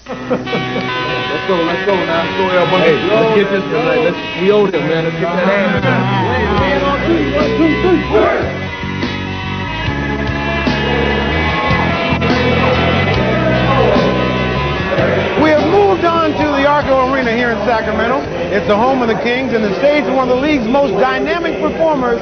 Let's go now. Let's go, everybody. Hey, let's get this tonight. We owe them, man. Let's get that hand tonight. 1, 2, 3, 4. We have moved on to the Arco Arena here in Sacramento. It's the home of the Kings and the stage of one of the league's most dynamic performers,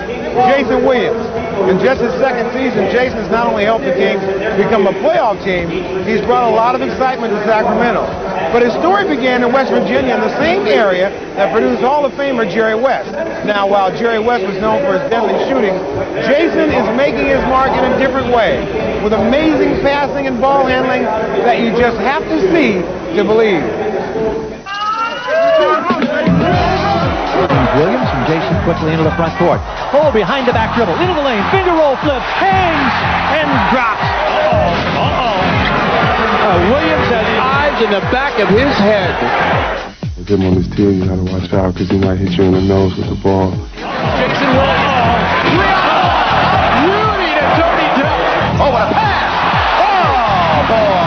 Jason Williams. In just his second season, Jason has not only helped the Kings become a playoff team, he's brought a lot of excitement to Sacramento. But his story began in West Virginia, in the same area that produced Hall of Famer Jerry West. Now, while Jerry West was known for his deadly shooting, Jason is making his mark in a different way, with amazing passing and ball handling that you just have to see to believe. Williams and Jason quickly into the front court. Oh, behind the back dribble, into the lane, finger roll flip, hangs, and drops. Williams has eyes in the back of his head. With him on his team, you gotta watch out because he might hit you in the nose with the ball. Jason Williams. Rudy to Tony Tuck. Oh, what a pass. Oh, boy.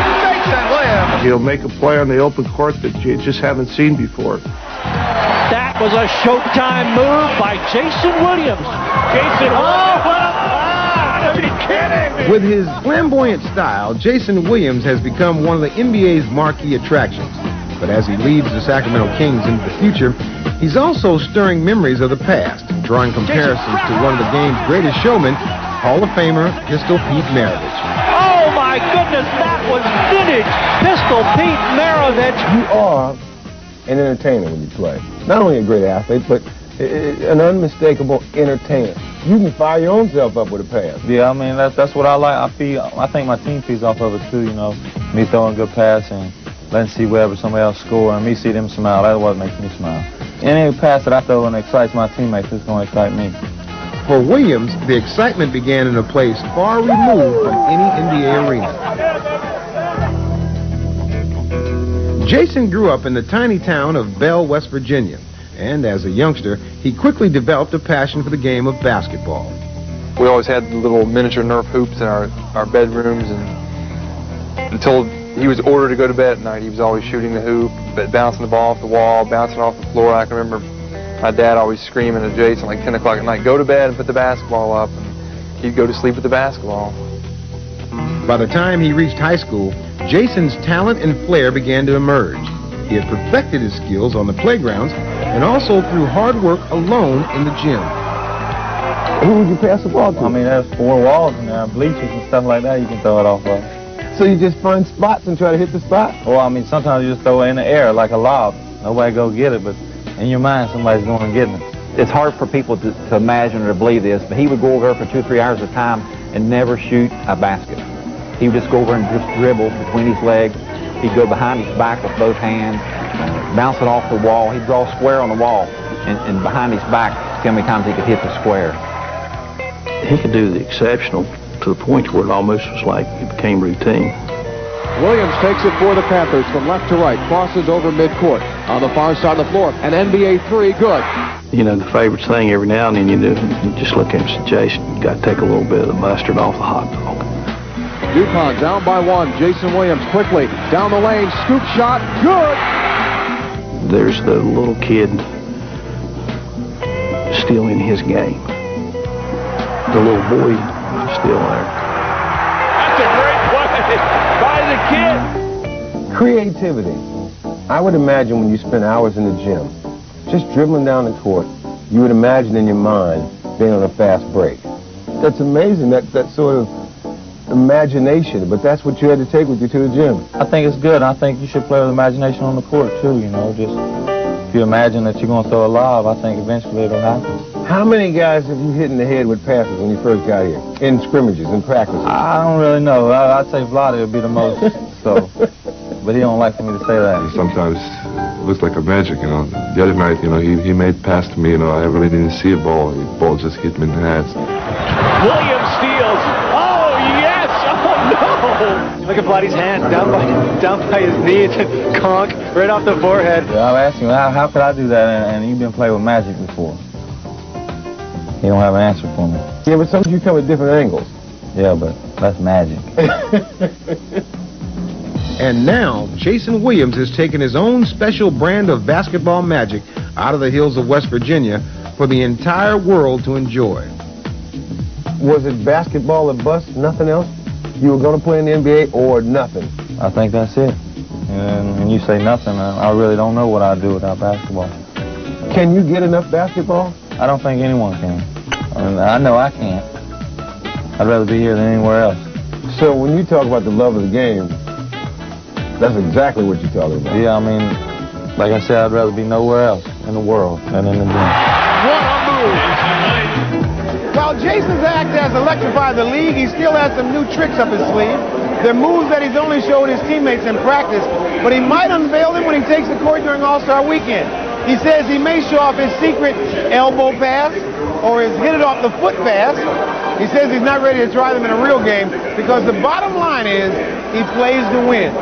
Jason Williams. He'll make a play on the open court that you just haven't seen before. That was a Showtime move by Jason Williams. Jason, what a pass! Are you kidding me? With his flamboyant style, Jason Williams has become one of the NBA's marquee attractions. But as he leads the Sacramento Kings into the future, he's also stirring memories of the past, drawing comparisons to one of the game's greatest showmen, Hall of Famer Pistol Pete Maravich. Oh my goodness, that was vintage Pistol Pete Maravich. You are an entertainer when you play. Not only a great athlete, but an unmistakable entertainer. You can fire your own self up with a pass. Yeah, I mean, that's what I like. I think my team feeds off of it too, you know. Me throwing a good pass and letting see wherever somebody else score and me see them smile. That's what makes me smile. Any pass that I throw and excites my teammates, it's going to excite me. For Williams, the excitement began in a place far removed from any NBA arena. Jason grew up in the tiny town of Bell, West Virginia, and as a youngster, he quickly developed a passion for the game of basketball. We always had the little miniature Nerf hoops in our bedrooms, and until he was ordered to go to bed at night, he was always shooting the hoop, but bouncing the ball off the wall, bouncing off the floor. I can remember my dad always screaming at Jason like 10 o'clock at night, go to bed and put the basketball up, and he'd go to sleep with the basketball. By the time he reached high school, Jason's talent and flair began to emerge. He had perfected his skills on the playgrounds and also through hard work alone in the gym. Who would you pass the ball to? I mean, there's 4 walls and there are bleachers and stuff like that you can throw it off of. So you just find spots and try to hit the spot? Well, I mean, sometimes you just throw it in the air like a lob. Nobody go get it, but in your mind, somebody's going and getting it. It's hard for people to imagine or to believe this, but he would go over for 2 or 3 hours at a time and never shoot a basket. He would just go over and just dribble between his legs. He'd go behind his back with both hands, bounce it off the wall. He'd draw a square on the wall, and behind his back, see how many times he could hit the square. He could do the exceptional to the point where it almost was like it became routine. Williams takes it for the Panthers from left to right, crosses over midcourt. On the far side of the floor, an NBA 3, good. You know, the favorite thing every now and then you do, you just look at him and say, Jason, you got to take a little bit of the mustard off the hot dog. DuPont down by 1. Jason Williams quickly down the lane, scoop shot, good. There's the little kid still in his game. The little boy still there. That's a great play by the kid. Creativity. I would imagine when you spend hours in the gym, just dribbling down the court, you would imagine in your mind being on a fast break. That's amazing, that sort of imagination, but that's what you had to take with you to the gym. I think it's good. I think you should play with imagination on the court, too, you know. Just if you imagine that you're going to throw a lob, I think eventually it'll happen. How many guys have you hit in the head with passes when you first got here? In scrimmages, in practices? I don't really know. I'd say Vlade would be the most, so. But he don't like for me to say that. Sometimes it looks like a magic, you know. The other night, you know, he made pass to me, you know, I really didn't see a ball. The ball just hit me in the hands. Williams steals. Oh, yes! Oh, no! Look at Vladdy's hand, down by his knee. It's a conk right off the forehead. Yeah, I'm asking him, how could I do that? And you've been playing with magic before. He don't have an answer for me. Yeah, but sometimes you come at different angles. Yeah, but that's magic. And now, Jason Williams has taken his own special brand of basketball magic out of the hills of West Virginia for the entire world to enjoy. Was it basketball or bust, nothing else? You were going to play in the NBA or nothing? I think that's it. And when you say nothing, I really don't know what I'd do without basketball. Can you get enough basketball? I don't think anyone can. I mean, I know I can't. I'd rather be here than anywhere else. So when you talk about the love of the game, that's exactly what you're talking about. Yeah, I mean, like I said, I'd rather be nowhere else in the world than in the gym. What a move! While Jason's act has electrified the league, he still has some new tricks up his sleeve. They're moves that he's only showed his teammates in practice, but he might unveil them when he takes the court during All-Star Weekend. He says he may show off his secret elbow pass or his hit it off the foot pass. He says he's not ready to try them in a real game because the bottom line is he plays to win.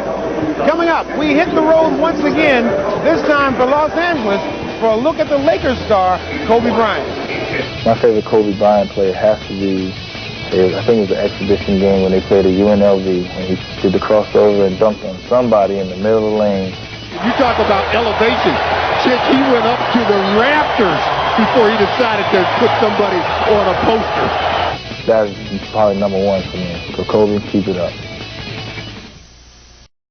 Coming up, we hit the road once again, this time for Los Angeles, for a look at the Lakers star, Kobe Bryant. My favorite Kobe Bryant play has to be, I think it was the exhibition game when they played at UNLV, when he did the crossover and dunked on somebody in the middle of the lane. You talk about elevation. Chick, he went up to the rafters before he decided to put somebody on a poster. That's probably number one for me. So Kobe, keep it up.